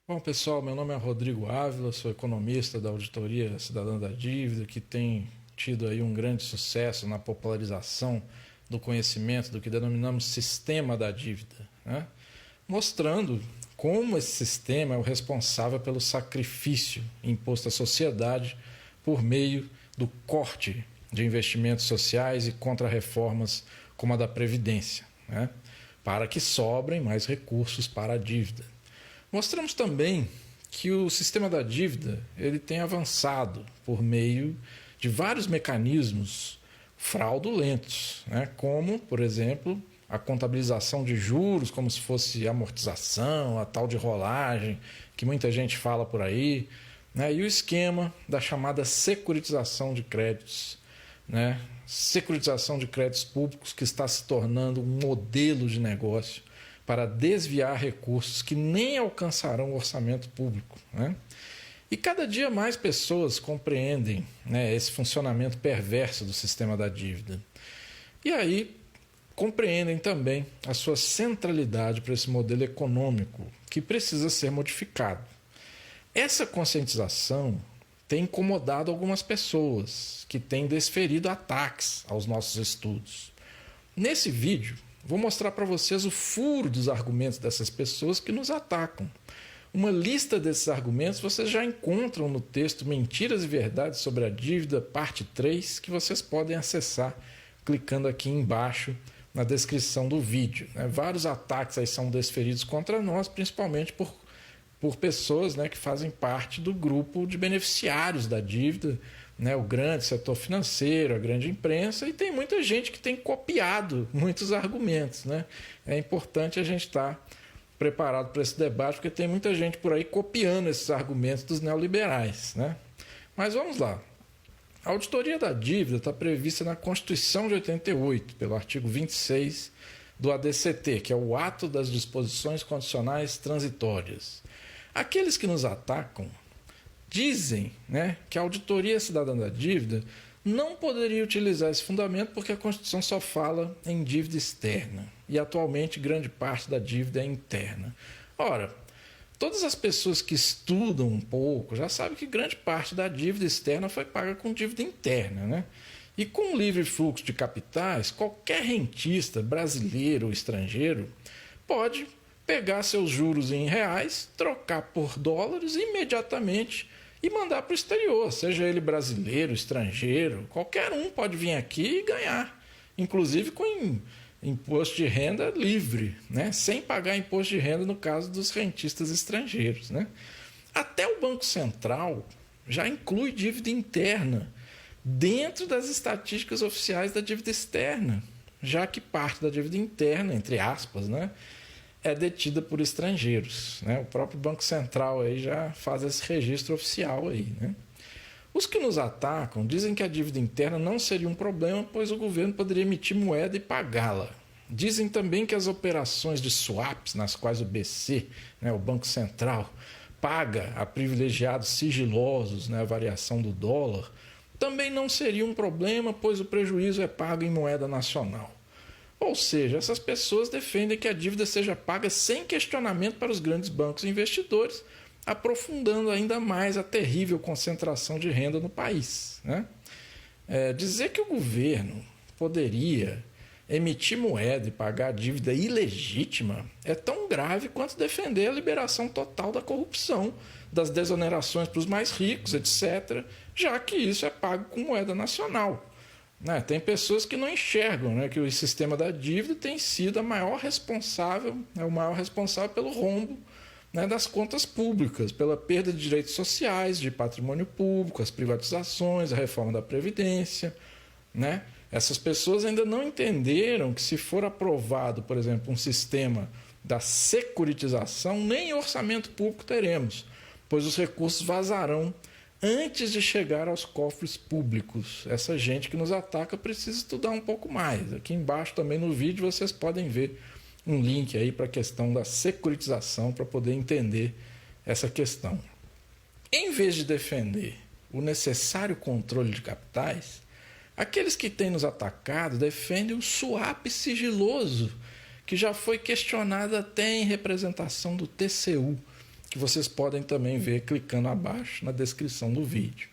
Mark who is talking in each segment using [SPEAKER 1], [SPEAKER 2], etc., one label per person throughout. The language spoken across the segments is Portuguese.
[SPEAKER 1] Bom, pessoal, meu nome é Rodrigo Ávila, sou economista da Auditoria Cidadã da Dívida, que tem tido aí um grande sucesso na popularização do conhecimento do que denominamos sistema da dívida, né? Mostrando como esse sistema é o responsável pelo sacrifício imposto à sociedade por meio do corte de investimentos sociais e contra-reformas como a da Previdência, né? Para que sobrem mais recursos para a dívida. Mostramos também que o sistema da dívida ele tem avançado por meio de vários mecanismos fraudulentos, né? Como, por exemplo, a contabilização de juros como se fosse amortização, a tal de rolagem, que muita gente fala por aí, né? E o esquema da chamada securitização de créditos, né? Securitização de créditos públicos que está se tornando um modelo de negócio para desviar recursos que nem alcançarão o orçamento público, né? E cada dia mais pessoas compreendem, né, esse funcionamento perverso do sistema da dívida. E aí compreendem também a sua centralidade para esse modelo econômico que precisa ser modificado. Essa conscientização tem incomodado algumas pessoas que têm desferido ataques aos nossos estudos. Nesse vídeo, vou mostrar para vocês o furo dos argumentos dessas pessoas que nos atacam. Uma lista desses argumentos vocês já encontram no texto Mentiras e Verdades sobre a Dívida, parte 3, que vocês podem acessar clicando aqui embaixo na descrição do vídeo. Vários ataques aí são desferidos contra nós, principalmente por pessoas, né, que fazem parte do grupo de beneficiários da dívida, né, o grande setor financeiro, a grande imprensa, e tem muita gente que tem copiado muitos argumentos, né? É importante a gente estar preparado para esse debate, porque tem muita gente por aí copiando esses argumentos dos neoliberais, né? Mas vamos lá. A auditoria da dívida está prevista na Constituição de 88, pelo artigo 26 do ADCT, que é o Ato das Disposições Condicionais Transitórias. Aqueles que nos atacam dizem, né, que a auditoria cidadã da dívida não poderia utilizar esse fundamento porque a Constituição só fala em dívida externa e atualmente grande parte da dívida é interna. Ora, todas as pessoas que estudam um pouco já sabem que grande parte da dívida externa foi paga com dívida interna, né? E com o livre fluxo de capitais, qualquer rentista brasileiro ou estrangeiro pode pegar seus juros em reais, trocar por dólares imediatamente e mandar para o exterior, seja ele brasileiro, estrangeiro, qualquer um pode vir aqui e ganhar, inclusive com imposto de renda livre, né? Sem pagar imposto de renda no caso dos rentistas estrangeiros, né? Até o Banco Central já inclui dívida interna dentro das estatísticas oficiais da dívida externa, já que parte da dívida interna, entre aspas, né, é detida por estrangeiros, né? O próprio Banco Central aí já faz esse registro oficial aí, né? Os que nos atacam dizem que a dívida interna não seria um problema, pois o governo poderia emitir moeda e pagá-la. Dizem também que as operações de swaps, nas quais o BC, né, o Banco Central, paga a privilegiados sigilosos, né, a variação do dólar, também não seria um problema, pois o prejuízo é pago em moeda nacional. Ou seja, essas pessoas defendem que a dívida seja paga sem questionamento para os grandes bancos e investidores, aprofundando ainda mais a terrível concentração de renda no país, né? Dizer que o governo poderia emitir moeda e pagar a dívida ilegítima é tão grave quanto defender a liberação total da corrupção, das desonerações para os mais ricos, etc., já que isso é pago com moeda nacional. Tem pessoas que não enxergam, né, que o sistema da dívida tem sido o maior responsável pelo rombo, né, das contas públicas, pela perda de direitos sociais, de patrimônio público, as privatizações, a reforma da Previdência, né? Essas pessoas ainda não entenderam que, se for aprovado, por exemplo, um sistema da securitização, nem orçamento público teremos, pois os recursos vazarão antes de chegar aos cofres públicos. Essa gente que nos ataca precisa estudar um pouco mais. Aqui embaixo também no vídeo vocês podem ver um link aí para a questão da securitização para poder entender essa questão. Em vez de defender o necessário controle de capitais, aqueles que têm nos atacado defendem o swap sigiloso, que já foi questionado até em representação do TCU, que vocês podem também ver clicando abaixo na descrição do vídeo.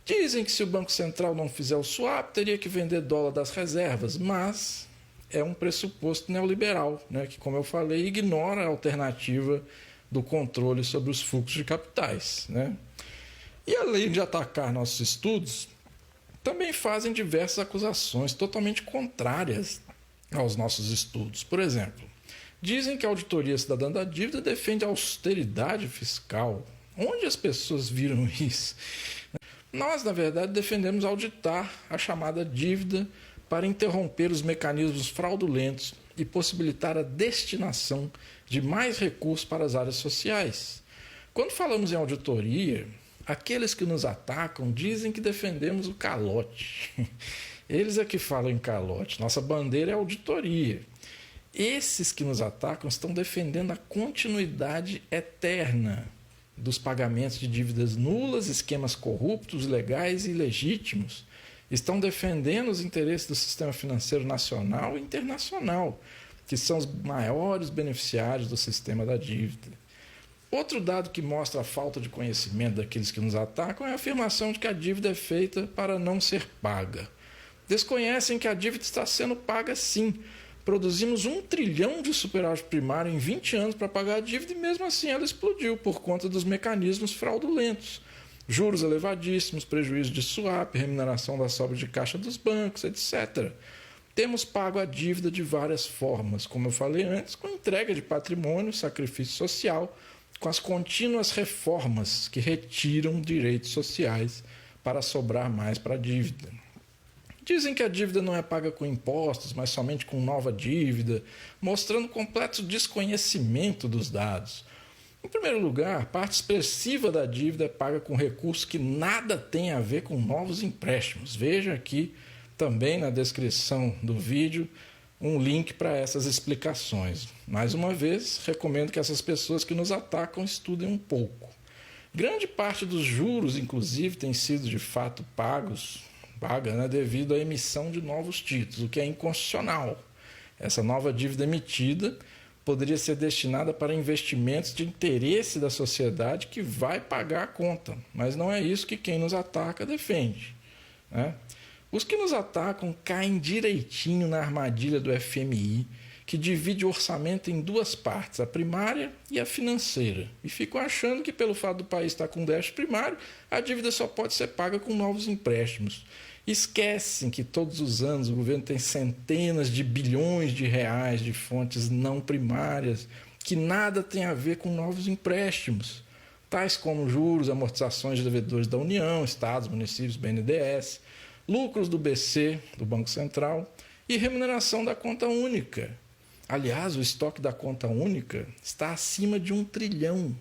[SPEAKER 1] Dizem que se o Banco Central não fizer o swap, teria que vender dólar das reservas, mas é um pressuposto neoliberal, né, que, como eu falei, ignora a alternativa do controle sobre os fluxos de capitais, né? E além de atacar nossos estudos, também fazem diversas acusações totalmente contrárias aos nossos estudos. Por exemplo, dizem que a Auditoria Cidadã da Dívida defende a austeridade fiscal. Onde as pessoas viram isso? Nós, na verdade, defendemos auditar a chamada dívida para interromper os mecanismos fraudulentos e possibilitar a destinação de mais recursos para as áreas sociais. Quando falamos em auditoria, aqueles que nos atacam dizem que defendemos o calote. Eles é que falam em calote. Nossa bandeira é auditoria. Esses que nos atacam estão defendendo a continuidade eterna dos pagamentos de dívidas nulas, esquemas corruptos, legais e ilegítimos. Estão defendendo os interesses do sistema financeiro nacional e internacional, que são os maiores beneficiários do sistema da dívida. Outro dado que mostra a falta de conhecimento daqueles que nos atacam é a afirmação de que a dívida é feita para não ser paga. Desconhecem que a dívida está sendo paga sim. Produzimos 1 trilhão de superávit primário em 20 anos para pagar a dívida e mesmo assim ela explodiu por conta dos mecanismos fraudulentos. Juros elevadíssimos, prejuízo de swap, remuneração da sobra de caixa dos bancos, etc. Temos pago a dívida de várias formas, como eu falei antes, com entrega de patrimônio, sacrifício social, com as contínuas reformas que retiram direitos sociais para sobrar mais para a dívida. Dizem que a dívida não é paga com impostos, mas somente com nova dívida, mostrando completo desconhecimento dos dados. Em primeiro lugar, parte expressiva da dívida é paga com recursos que nada tem a ver com novos empréstimos. Veja aqui também na descrição do vídeo um link para essas explicações. Mais uma vez, recomendo que essas pessoas que nos atacam estudem um pouco. Grande parte dos juros, inclusive, tem sido de fato paga, né, devido à emissão de novos títulos, o que é inconstitucional. Essa nova dívida emitida poderia ser destinada para investimentos de interesse da sociedade que vai pagar a conta, mas não é isso que quem nos ataca defende, né? Os que nos atacam caem direitinho na armadilha do FMI, que divide o orçamento em duas partes, a primária e a financeira, e ficam achando que pelo fato do país estar com déficit primário, a dívida só pode ser paga com novos empréstimos. Esquecem que todos os anos o governo tem centenas de bilhões de reais de fontes não primárias, que nada tem a ver com novos empréstimos, tais como juros, amortizações de devedores da União, estados, municípios, BNDES, lucros do BC, do Banco Central, e remuneração da conta única. Aliás, o estoque da conta única está acima de 1 trilhão.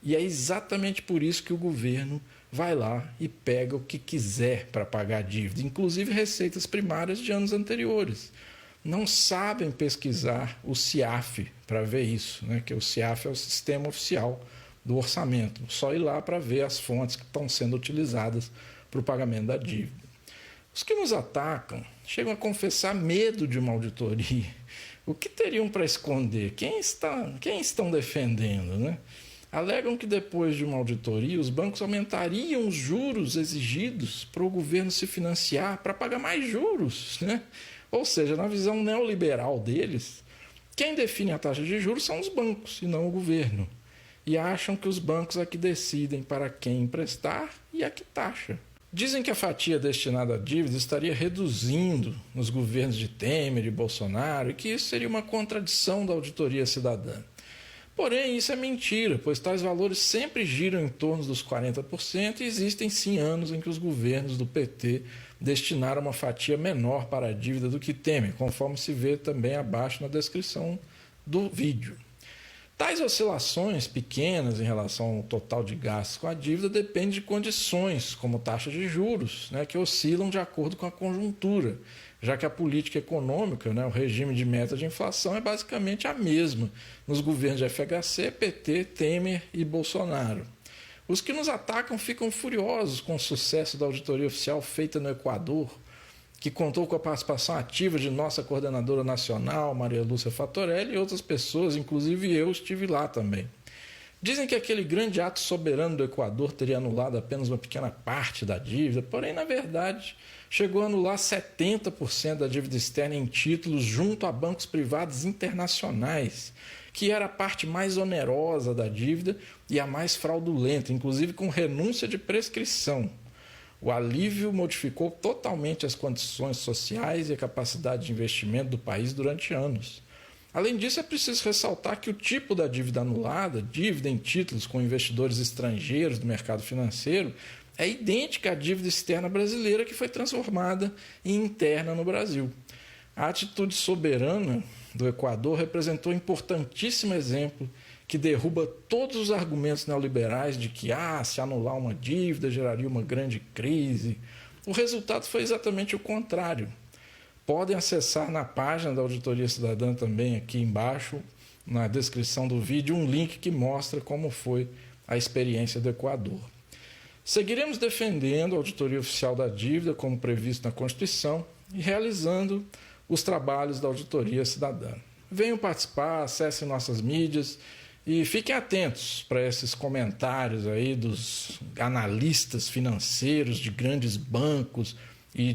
[SPEAKER 1] E é exatamente por isso que o governo vai lá e pega o que quiser para pagar a dívida, inclusive receitas primárias de anos anteriores. Não sabem pesquisar o CIAF para ver isso, né? Que o CIAF é o sistema oficial do orçamento. Só ir lá para ver as fontes que estão sendo utilizadas para o pagamento da dívida. Os que nos atacam chegam a confessar medo de uma auditoria. O que teriam para esconder? Quem estão defendendo, né? Alegam que depois de uma auditoria, os bancos aumentariam os juros exigidos para o governo se financiar para pagar mais juros, né? Ou seja, na visão neoliberal deles, quem define a taxa de juros são os bancos e não o governo. E acham que os bancos é que decidem para quem emprestar e a que taxa. Dizem que a fatia destinada à dívida estaria reduzindo nos governos de Temer e Bolsonaro e que isso seria uma contradição da auditoria cidadã. Porém, isso é mentira, pois tais valores sempre giram em torno dos 40% e existem sim anos em que os governos do PT destinaram uma fatia menor para a dívida do que Temer, conforme se vê também abaixo na descrição do vídeo. Tais oscilações pequenas em relação ao total de gastos com a dívida dependem de condições, como taxa de juros, né, que oscilam de acordo com a conjuntura, já que a política econômica, né, o regime de meta de inflação é basicamente a mesma nos governos de FHC, PT, Temer e Bolsonaro. Os que nos atacam ficam furiosos com o sucesso da auditoria oficial feita no Equador, que contou com a participação ativa de nossa coordenadora nacional, Maria Lúcia Fatorelli, e outras pessoas, inclusive eu, estive lá também. Dizem que aquele grande ato soberano do Equador teria anulado apenas uma pequena parte da dívida, porém, na verdade, chegou a anular 70% da dívida externa em títulos junto a bancos privados internacionais, que era a parte mais onerosa da dívida e a mais fraudulenta, inclusive com renúncia de prescrição. O alívio modificou totalmente as condições sociais e a capacidade de investimento do país durante anos. Além disso, é preciso ressaltar que o tipo da dívida anulada, dívida em títulos com investidores estrangeiros do mercado financeiro, é idêntica à dívida externa brasileira que foi transformada em interna no Brasil. A atitude soberana do Equador representou um importantíssimo exemplo que derruba todos os argumentos neoliberais de que se anular uma dívida geraria uma grande crise. O resultado foi exatamente o contrário. Podem acessar na página da Auditoria Cidadã também, aqui embaixo, na descrição do vídeo, um link que mostra como foi a experiência do Equador. Seguiremos defendendo a auditoria oficial da dívida, como previsto na Constituição, e realizando os trabalhos da Auditoria Cidadã. Venham participar, acessem nossas mídias e fiquem atentos para esses comentários aí dos analistas financeiros de grandes bancos e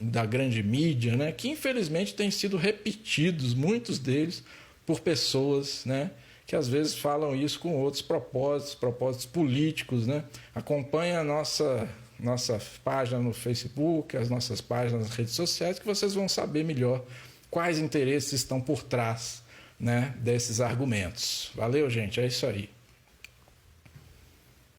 [SPEAKER 1] da grande mídia, né, que infelizmente têm sido repetidos, muitos deles, por pessoas, né, que às vezes falam isso com outros propósitos políticos, né? Acompanhe a nossa página no Facebook, as nossas páginas nas redes sociais, que vocês vão saber melhor quais interesses estão por trás, né, desses argumentos. Valeu, gente, é isso aí.